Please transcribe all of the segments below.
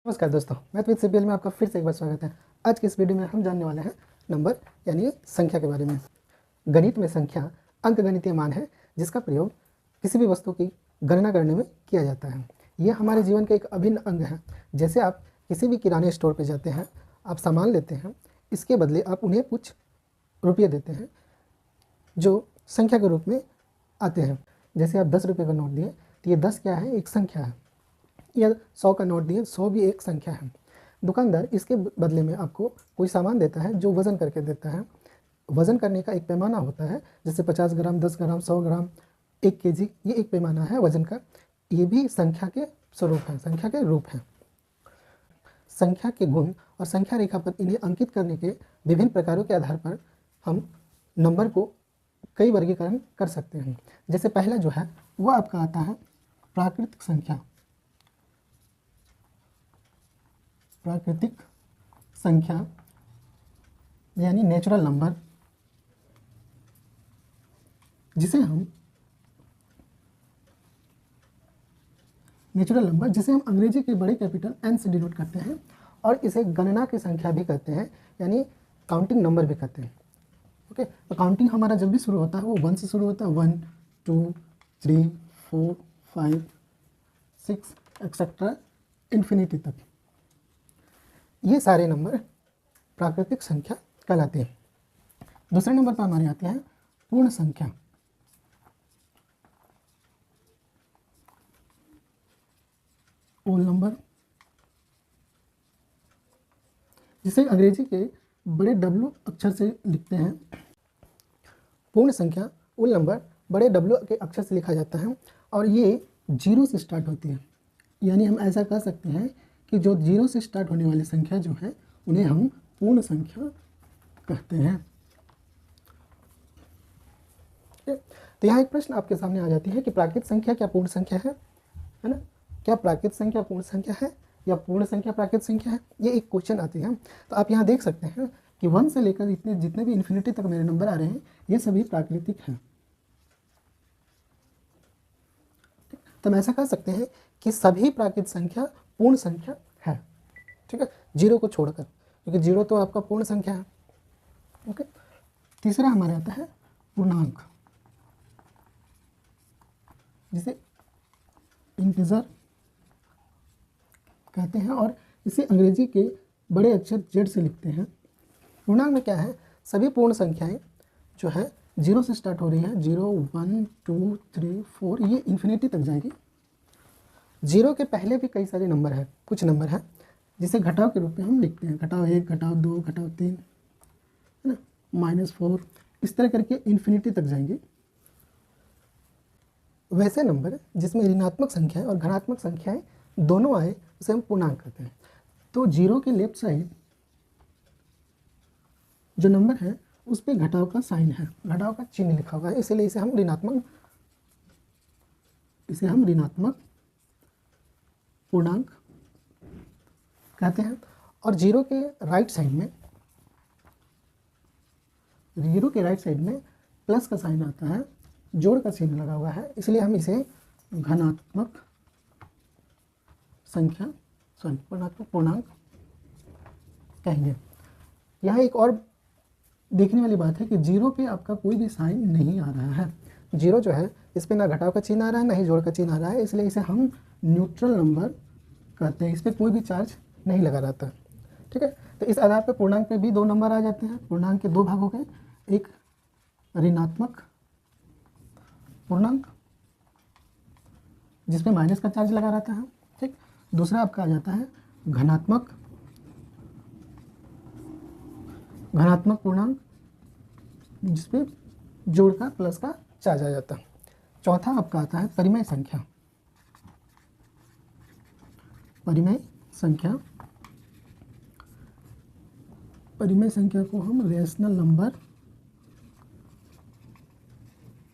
नमस्कार दोस्तों, मैथविद सीपीएल में आपका फिर से एक बार स्वागत है। आज की इस वीडियो में हम जानने वाले हैं नंबर यानी संख्या के बारे में। गणित में संख्या अंकगणितीय मान है जिसका प्रयोग किसी भी वस्तु की गणना करने में किया जाता है। यह हमारे जीवन का एक अभिन्न अंग है। जैसे आप किसी भी किराने स्टोर पर जाते हैं, आप सामान लेते हैं, इसके बदले आप उन्हें कुछ रुपये देते हैं जो संख्या के रूप में आते हैं। जैसे आप 10 रुपये का नोट दिए तो ये 10 क्या है, एक संख्या है। या 100 का नोट दिए, 100 भी एक संख्या है। दुकानदार इसके बदले में आपको कोई सामान देता है जो वज़न करके देता है। वज़न करने का एक पैमाना होता है, जैसे 50 ग्राम, 10 ग्राम, 100 ग्राम, 1 केजी, ये एक पैमाना है वज़न का। ये भी संख्या के स्वरूप है, संख्या के रूप हैं। संख्या के गुण और संख्या रेखा पर इन्हें अंकित करने के विभिन्न प्रकारों के आधार पर हम नंबर को कई वर्गीकरण कर सकते हैं। जैसे पहला जो है वह आपका आता है प्राकृतिक संख्या। प्राकृतिक संख्या यानी नेचुरल नंबर, जिसे हम अंग्रेजी के बड़े कैपिटल एन से डिनोट करते हैं और इसे गणना की संख्या भी कहते हैं, यानी काउंटिंग नंबर भी कहते हैं। ओके, तो काउंटिंग हमारा जब भी शुरू होता है वो 1 से शुरू होता है। 1 2 3 4 5 6 एक्सेट्रा इन्फिनिटी तक। ये सारे नंबर प्राकृतिक संख्या कहलाते हैं। दूसरे नंबर पर हमारे आते हैं पूर्ण संख्या। होल नंबर, जिसे अंग्रेजी के बड़े W अक्षर से लिखते हैं। पूर्ण संख्या होल नंबर बड़े W के अक्षर से लिखा जाता है और ये 0 से स्टार्ट होती है। यानी हम ऐसा कह सकते हैं कि जो 0 से स्टार्ट होने वाली संख्या जो है उन्हें हम पूर्ण संख्या कहते हैं। तो यहाँ एक प्रश्न आपके सामने आ जाती है कि प्राकृतिक संख्या क्या पूर्ण संख्या है ना? क्या प्राकृतिक संख्या पूर्ण संख्या है या पूर्ण संख्या प्राकृतिक संख्या है? ये एक क्वेश्चन आती है। तो आप यहाँ देख सकते हैं कि 1 से लेकर जितने भी इन्फिनिटी तक मेरे नंबर आ रहे हैं ये सभी प्राकृतिक हैं। तो हम ऐसा कह सकते हैं कि सभी प्राकृतिक संख्या पूर्ण संख्या है। ठीक है, 0 को छोड़कर, क्योंकि 0 तो आपका पूर्ण संख्या है। ओके, तीसरा हमारे आता है पूर्णांक, जिसे इंटीजर कहते हैं और इसे अंग्रेजी के बड़े अक्षर Z से लिखते हैं। पूर्णांक में क्या है, सभी पूर्ण संख्याएं जो है 0 से स्टार्ट हो रही है। 0 1 2 3 4 ये इन्फिनिटी तक जाएगी। 0 के पहले भी कई सारे नंबर हैं, कुछ नंबर हैं जिसे घटाव के रूप में हम लिखते हैं। घटाव 1, घटाव 2, घटाव 3, है ना, -4, इस तरह करके इन्फिनिटी तक जाएंगे। वैसे नंबर जिसमें ऋणात्मक संख्याएं और धनात्मक संख्याएं दोनों आए उसे हम पूर्णांक कहते हैं। तो 0 के लेफ्ट साइड जो नंबर है उस पर घटाव का साइन है, घटाव का चिन्ह लिखा हुआ है, इसलिए इसे हम ऋणात्मक पूर्णांक कहते हैं। और 0 के राइट साइड में प्लस का साइन आता है, जोड़ का चिन्ह लगा हुआ है, इसलिए हम इसे धनात्मक पूर्णांक कहेंगे। यहाँ एक और देखने वाली बात है कि 0 पे आपका कोई भी साइन नहीं आ रहा है। 0 जो है इस पे ना घटाव का चिन्ह आ रहा है ना ही जोड़ का चिन्ह आ रहा है, इसलिए इसे हम न्यूट्रल नंबर कहते हैं। इस पर कोई भी चार्ज नहीं लगा रहता। ठीक है, तो इस आधार पर पूर्णांक पे भी 2 नंबर आ जाते हैं। पूर्णांक के 2 भाग हो गए, एक ऋणात्मक पूर्णांक जिसमें माइनस का चार्ज लगा रहता है। ठीक, दूसरा आपका आ जाता है धनात्मक पूर्णांक जिसपे जोड़ का प्लस का चार्ज आ जाता है। चौथा आपका आता है परिमेय संख्या। परिमेय संख्या को हम रेशनल नंबर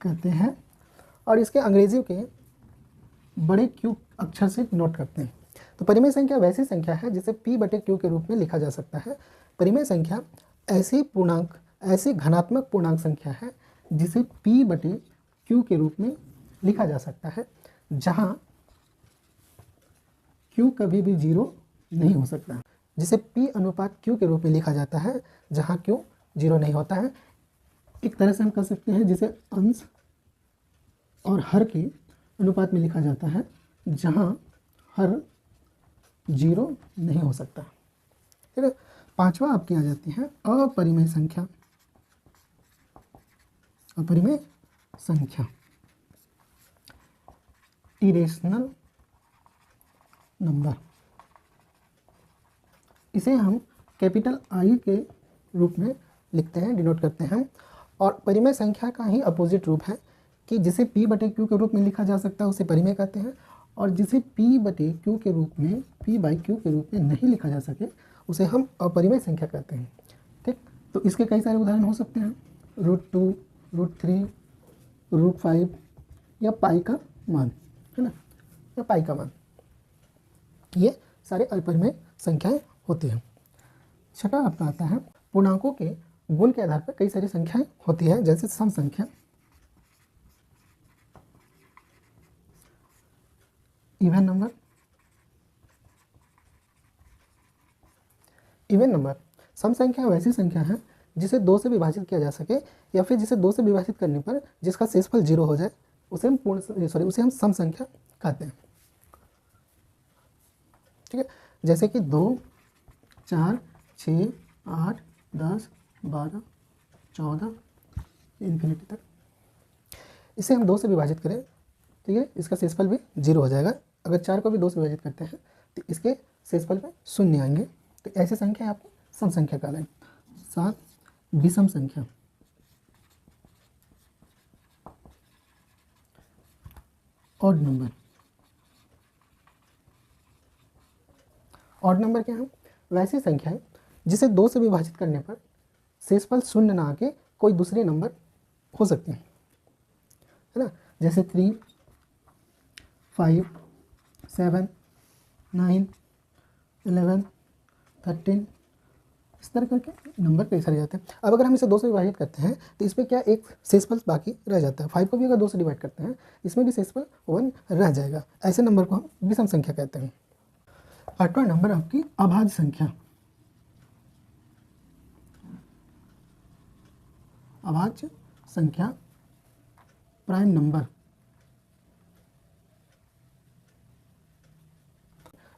कहते हैं और इसके अंग्रेजी के बड़े Q अक्षर से नोट करते हैं। तो परिमेय संख्या वैसी संख्या है जिसे P/Q के रूप में लिखा जा सकता है। परिमेय संख्या ऐसी धनात्मक पूर्णांक संख्या है जिसे P/Q के रूप में लिखा जा सकता है, जहां Q कभी भी 0 नहीं हो सकता, जिसे P अनुपात Q के रूप में लिखा जाता है, जहाँ Q 0 नहीं होता है। एक तरह से हम कह सकते हैं जिसे अंश और हर के अनुपात में लिखा जाता है, जहाँ हर 0 नहीं हो सकता। ठीक है। पांचवा आपकी आ जाती है अपरिमेय संख्या। अपरिमेय संख्या, इरेशनल नंबर। इसे हम कैपिटल I के रूप में लिखते हैं, डिनोट करते हैं। और परिमेय संख्या का ही अपोजिट रूप है कि जिसे P बटे Q के रूप में लिखा जा सकता है उसे परिमेय कहते हैं, और जिसे P बटे Q के रूप में, P बाई Q के रूप में नहीं लिखा जा सके उसे हम अपरिमेय संख्या कहते हैं। ठीक, तो इसके कई सारे उदाहरण हो सकते हैं, √2, √3, √5 या पाई का मान, है ना, या पाई का मान। ये सारे अपरिमेय संख्याएं होती हैं। छठा आपका आता है पूर्णांकों के गुण के आधार पर कई सारी संख्याएं होती हैं, जैसे सम संख्या, इवन नंबर। इवन नंबर, सम संख्या वैसी संख्या है जिसे 2 से विभाजित किया जा सके, या फिर जिसे 2 से विभाजित करने पर जिसका शेषफल 0 हो जाए उसे हम सम संख्या कहते हैं। ठीक है, जैसे कि 2, 4, 6, 8, 10, 12, 14 इन्फिनिटी तक। इसे हम 2 से विभाजित करें, ठीक है, इसका शेषफल भी 0 हो जाएगा। अगर 4 को भी 2 से विभाजित करते हैं तो इसके शेषफल में 0 आएंगे। तो ऐसी संख्या आपको सम संख्या कहलाएगी। 7, विषम संख्या। Odd number. ऑड नंबर क्या है? वैसी संख्या है जिसे 2 से विभाजित करने पर शेषफल 0 ना आके कोई दूसरे नंबर हो सकते हैं, है ना, जैसे 3, 5, 7, 9, 11, 13, इस तरह करके नंबर कई सारे जाते हैं। अब अगर हम इसे 2 से विभाजित करते हैं तो इसमें क्या एक शेषफल बाकी रह जाता है। 5 को भी अगर 2 से डिवाइड करते हैं इसमें भी शेषफल 1 रह जाएगा। ऐसे नंबर को हम विषम संख्या कहते हैं। 8वां नंबर आपकी अभाज्य संख्या। अभाज्य संख्या, प्राइम नंबर।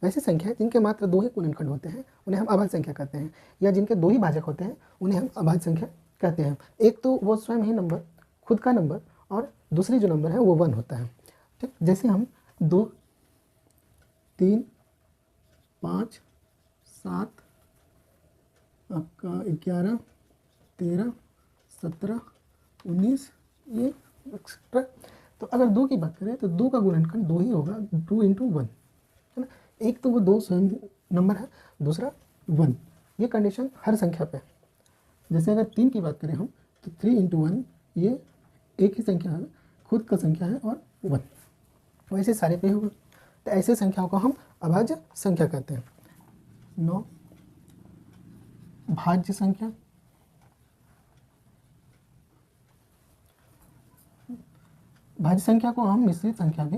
वैसी संख्या जिनके मात्र 2 ही गुणनखंड होते हैं उन्हें हम अभाज्य संख्या कहते हैं, या जिनके 2 ही भाजक होते हैं उन्हें हम अभाज्य संख्या कहते हैं। एक तो वो स्वयं ही नंबर, खुद का नंबर, और दूसरी जो नंबर है वो 1 होता है। ठीक, जैसे हम 2, 3, 5, 7, आपका 11, 13, 17, 19, ये एक्सेट्रा। तो अगर 2 की बात करें तो 2 का गुणनखंड 2 ही होगा, 2 × 1, है ना। एक तो वो 2 स्वयं नंबर है, दूसरा 1। ये कंडीशन हर संख्या पे है। जैसे अगर 3 की बात करें हम तो 3 × 1, ये एक ही संख्या है, खुद का संख्या है, और 1, वैसे सारे पे होगा। तो ऐसे संख्याओं को हम अभाज्य संख्या कहते हैं। 9, भाज्य संख्या। भाज्य संख्या को हम मिश्रित संख्या भी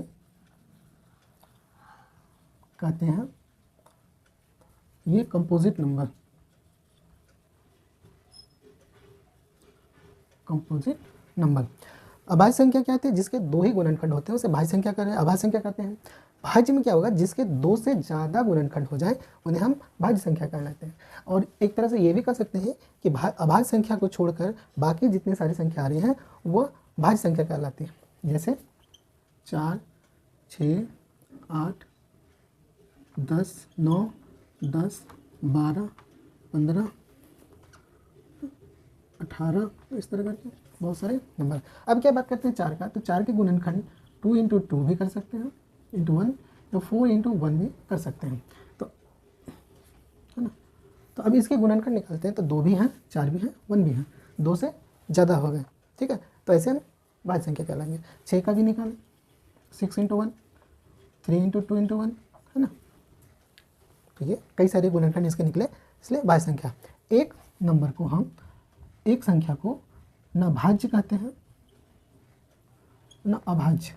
कहते हैं। ये कंपोजिट नंबर, कंपोजिट नंबर। अभाज्य संख्या क्या होती है? जिसके 2 ही गुणनखंड होते हैं उसे भाज्य संख्या कहते हैं, अभाज्य संख्या कहते हैं। भाज्य में क्या होगा? जिसके 2 से ज़्यादा गुणनखंड हो जाए उन्हें हम भाज्य संख्या कहलाते हैं। और एक तरह से ये भी कह सकते हैं कि अभाज्य संख्या को छोड़कर बाकी जितनी सारी संख्या आ रही हैं वो भाज्य संख्या कहलाती है। जैसे 4, 6, 8, 10, 9, 10, 12, 15, 18, इस तरह करके बहुत सारे नंबर। अब क्या बात करते हैं 4 का, तो 4 के गुणनखंड 2 × 2 भी कर सकते हैं, × 1, तो 4 × 1 भी कर सकते हैं, तो है ना। तो अब इसके गुणनखंड निकालते हैं तो 2 भी हैं, 4 भी हैं, 1 भी हैं, 2 से ज़्यादा हो गए। ठीक है, तो ऐसे हम भाज्य संख्या कहलाएंगे। 6 का भी निकालें, 6 × 1, 3 × 2 × 1, है ना। तो ये कई सारे गुणनखंड इसके निकले, इसलिए भाज्य संख्या। एक नंबर को हम, एक संख्या को न भाज्य कहते हैं न अभाज्य।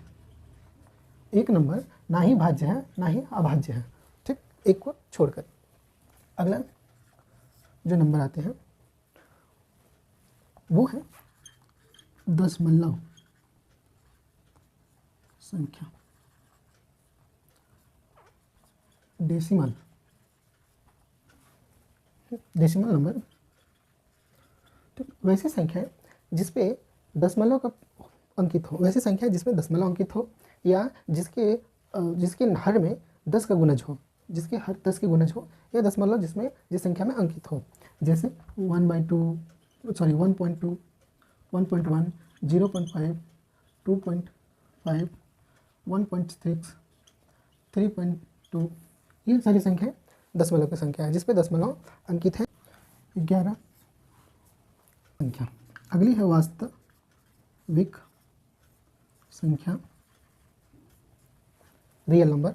एक नंबर ना ही भाज्य है ना ही अभाज्य है। ठीक, एक को छोड़कर। अगला जो नंबर आते हैं वो है दशमलव संख्या, डेसिमल नंबर। तो वैसी संख्या जिसपे दशमलव का अंकित हो, वैसी संख्या जिसमें दशमलव अंकित हो, या जिसके हर में 10 का गुणज हो, जिसके हर 10 के गुणज हो, या दशमलव जिस संख्या में अंकित हो, जैसे 1/2, 1.2, 1.1, 0.5, 2.5, 1.6, 3.2, ये सारी संख्याएं दशमलव की संख्या है, जिसपे दशमलव अंकित है। 11 संख्या। अगली है वास्तविक संख्या, रियल नंबर।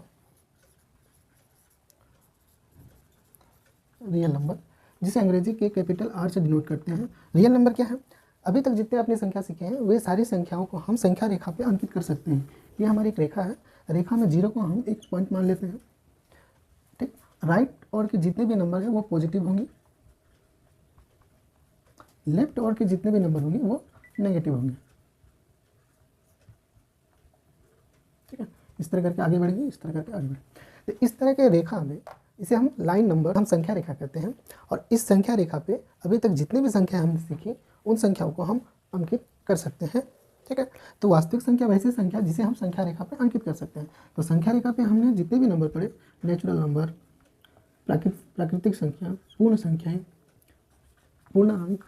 जिसे अंग्रेजी के कैपिटल आर से डिनोट करते हैं। रियल नंबर क्या है? अभी तक जितने अपनी संख्या सीखे हैं वे सारी संख्याओं को हम संख्या रेखा पे अंकित कर सकते हैं। ये हमारी एक रेखा है, रेखा में 0 को हम एक पॉइंट मान लेते हैं, ठीक। राइट और के जितने भी नंबर हैं वो पॉजिटिव होंगे, लेफ्ट और के जितने भी नंबर होंगे वो नेगेटिव होंगे, ठीक है। इस तरह करके आगे बढ़ेंगे, इस तरह करके आगे बढ़ेंगे। तो इस तरह के रेखा में इसे हम लाइन नंबर, हम संख्या रेखा कहते हैं। और इस संख्या रेखा पे अभी तक जितने भी संख्या हमने सीखी उन संख्याओं को हम अंकित कर सकते हैं, ठीक है। तो वास्तविक संख्या वैसी संख्या जिसे हम संख्या रेखा पे अंकित कर सकते हैं। तो संख्या रेखा पे हमने जितने भी नंबर पढ़े, नेचुरल नंबर, प्राकृतिक संख्या, पूर्ण संख्याएं, पूर्णांक,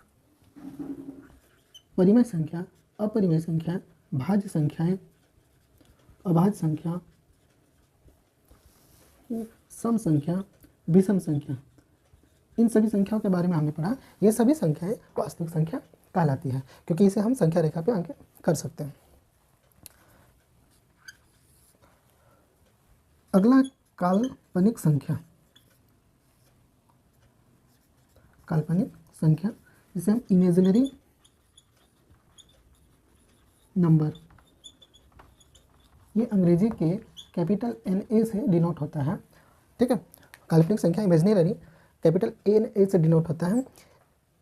परिमेय संख्या, अपरिमेय संख्या, भाज्य संख्याएं, अभाज्य संख्या, सम संख्या, विषम संख्या, इन सभी संख्याओं के बारे में हमने पढ़ा। ये सभी संख्याएं वास्तविक संख्या कहलाती है, क्योंकि इसे हम संख्या रेखा पे अंकित कर सकते हैं। अगला काल्पनिक संख्या, जिसे हम इमेजिनरी नंबर, ये अंग्रेजी के कैपिटल NA से डिनोट होता है, ठीक है। काल्पनिक संख्या इमेजिनरी कैपिटल NA से डिनोट होता है।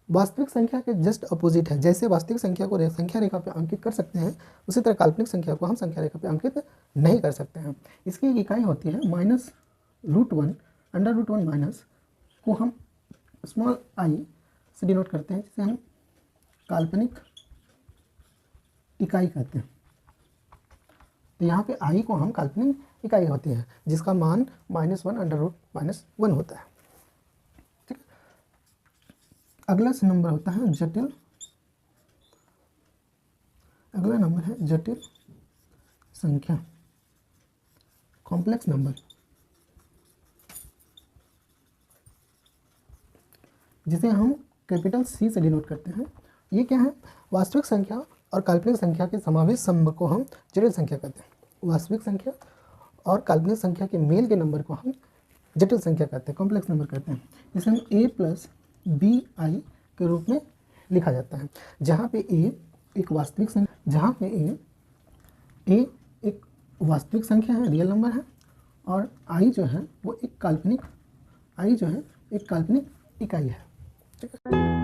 वास्तविक संख्या के जस्ट अपोजिट है। जैसे वास्तविक संख्या को संख्या रेखा पे अंकित कर सकते हैं, उसी तरह काल्पनिक संख्या को हम संख्या रेखा पे अंकित नहीं कर सकते हैं। इसकी एक इकाई होती है -√1, √1 माइनस को हम स्मॉल i से डिनोट करते हैं, जिसे हम काल्पनिक इकाई कहते हैं। तो यहाँ पे i को हम काल्पनिक इकाई होती है, जिसका मान -1 होता है, ठीक है। अगला नंबर होता है जटिल। अगला नंबर है जटिल संख्या, कॉम्प्लेक्स नंबर, जिसे हम कैपिटल C से डिनोट करते हैं। ये क्या है? वास्तविक संख्या और काल्पनिक संख्या के समावेश सम को हम जटिल संख्या कहते हैं। वास्तविक संख्या और काल्पनिक संख्या के मेल के नंबर को हम जटिल संख्या कहते हैं, कॉम्प्लेक्स नंबर कहते हैं। इसे हम A + BI के रूप में लिखा जाता है, जहाँ पे A एक वास्तविक संख्या, जहाँ पे A एक वास्तविक संख्या है, रियल नंबर है, और I जो है वो एक काल्पनिक इकाई है, ठीक है।